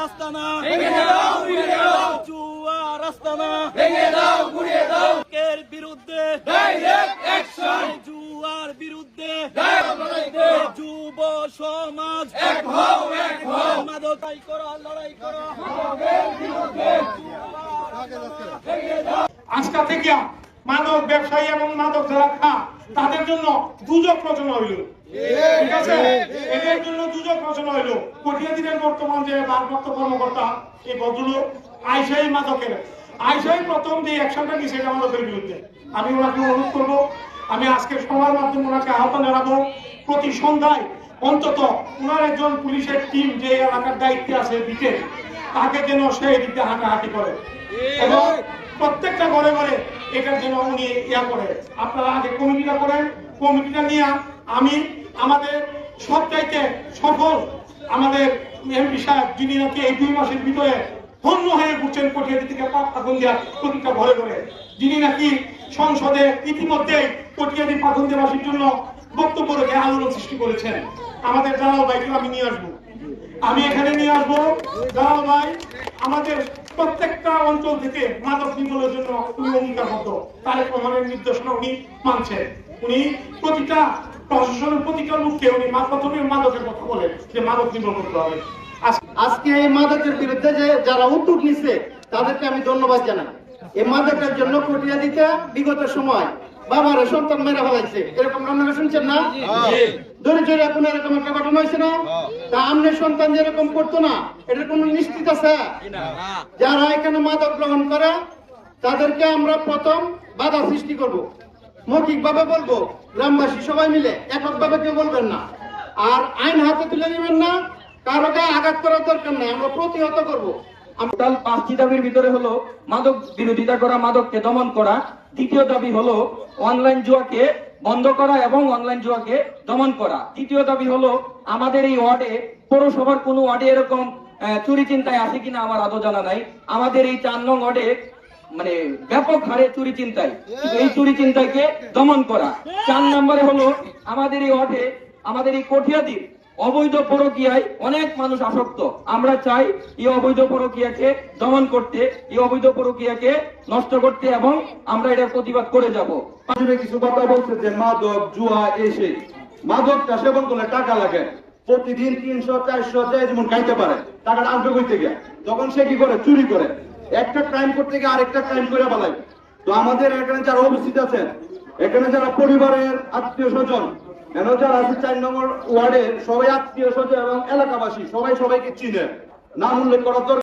আস্তানা ভেঙে দাও, গুড়িয়ে দাও, জুয়ার আস্তানা ভেঙে দাও, গুড়িয়ে দাও, এর বিরুদ্ধে ডাইরেক্ট অ্যাকশন, জুয়ার বিরুদ্ধে যুব সমাজ এক হও, এক হও, মাদকাই করো, লড়াই করো, মাদকের বিরুদ্ধে আজকা থেকে মাদক ব্যবসায়ী এবং মাদক যারা খা তাদের জন্য দুজক রচনা হইল। ঠিক আছে, এদের জন্য দুজক রচনা হইল। কটিয়াদীদের বর্তমান যে ভারপ্রাপ্ত কর্মকর্তা এই ভদ্রলোক আইসাই মাদকের আইসাই প্রথম যে অ্যাকশনটা নিয়েছে এটা মাদকের বিরুদ্ধে। আমি ওনাকে অনুরোধ করবো, আমি আজকে সবার মাধ্যমে ওনাকে আহ্বান জানাবো, প্রতি সন্ধ্যায় অন্তত ওনার একজন পুলিশের টিম যে এলাকার দায়িত্বে আছে দিকে তাকে যেন সেই দিকে হাঁটাহাঁটি করে এবং প্রত্যেকটা ঘরে ঘরে এটার জন্য উনি ইয়া করে। আপনারা আগে কমিটিটা করেন, কমিটিটা নিয়ে আমি আমাদের সবচাইতে সফল আমাদের এমপি সাহেব যিনি নাকি এই 2 মাসের ভিতরে ধন্য হয়ে ঘুরছেন কটিয়াদী থেকে পাখুন্দিয়া প্রতিটা ঘরে ঘরে, যিনি নাকি সংসদে ইতিমধ্যেই কটিয়াদী পাখুন্দিয়াবাসীর জন্য বক্তব্য রেখে আন্দোলন সৃষ্টি করেছেন। আমাদের জালাল ভাইকে আমি নিয়ে আসবো, আমি এখানে নিয়ে আসবো জালাল ভাই। আমাদের প্রত্যেকটা অঞ্চল থেকে মাদক নির্মূলের জন্য উনি অঙ্গীকারবদ্ধ, তারেক রহমানের নির্দেশনা উনি মানছেন। উনি প্রতিটা প্রশাসনের প্রতিটা লোককে উনি প্রথমে মাদকের কথা বলেন যে মাদক নির্মূল করতে হবে। আজকে এই মাদকের বিরুদ্ধে যে যারা উদ্যোগ নিচ্ছে তাদেরকে আমি ধন্যবাদ জানাই। এই মাদকের জন্য কটিয়াদীতে বিগত সময় বাবার সন্তান মেরে ফেলাইছে, এরকম আপনারা শুনছেন না? ধরে ধরে এখন এরকম একটা ঘটনা হয়েছে না? তা আমনের সন্তান যেরকম করতো না, এটার কোন নিশ্চিত আছে? যারা এখানে মাদক গ্রহণ করে তাদেরকে আমরা প্রথম বাধা সৃষ্টি করব, মৌখিক ভাবে বলবো, গ্রামবাসী সবাই মিলে একক ভাবে কেউ বলবেন না, আর আইন হাতে তুলে নেবেন না, কারো গায়ে আঘাত করার দরকার নাই, আমরা প্রতিহত করবো। টোটাল 5টি দাবির ভিতরে হলো মাদক বিরোধিতা করা, মাদককে দমন করা। দ্বিতীয় দাবি হলো অনলাইন জুয়াকে বন্ধ করা এবং অনলাইন জুয়াকে দমন করা। তৃতীয় দাবি হলো আমাদের এই ওয়ার্ডে, পৌরসভার কোন ওয়ার্ডে এরকম চুরি চিন্তায় আছে কিনা আমার আদৌ জানা নাই। আমাদের এই 4 নং ওয়ার্ডে মানে ব্যাপক হারে চুরি চিন্তায়, এই চুরি চিন্তাকে দমন করা। 4 নম্বরে হলো আমাদের এই ওয়ার্ডে, আমাদের এই কটিয়াদীর অবৈধ পরকীয়ায় অনেক মানুষ আসক্ত। আমরা চাই এই অবৈধ পরকীয়াকে দমন করতে, এই অবৈধ পরকীয়াকে নষ্ট করতে এবং আমরা এটার প্রতিবাদ করে যাব। কিছু কথা বলছে যে মাদক জুয়া এসে মাদকটা সেবন করলে টাকা লাগে, প্রতিদিন 300-400 যেমন খাইতে পারে, টাকাটা আসবে কই থেকে? তখন সে কি করে? চুরি করে। একটা ক্রাইম করতে গিয়ে আরেকটা ক্রাইম করে ফেলায়। তো আমাদের এখানে যারা উপস্থিত আছেন, এখানে যারা পরিবারের আত্মীয় স্বজন, যারা আছে 4 নম্বর ওয়ার্ডের সবাই আত্মীয় স্বজন এবং এলাকাবাসী সবাই সবাইকে চিনে, নাম উল্লেখ করার দরকার।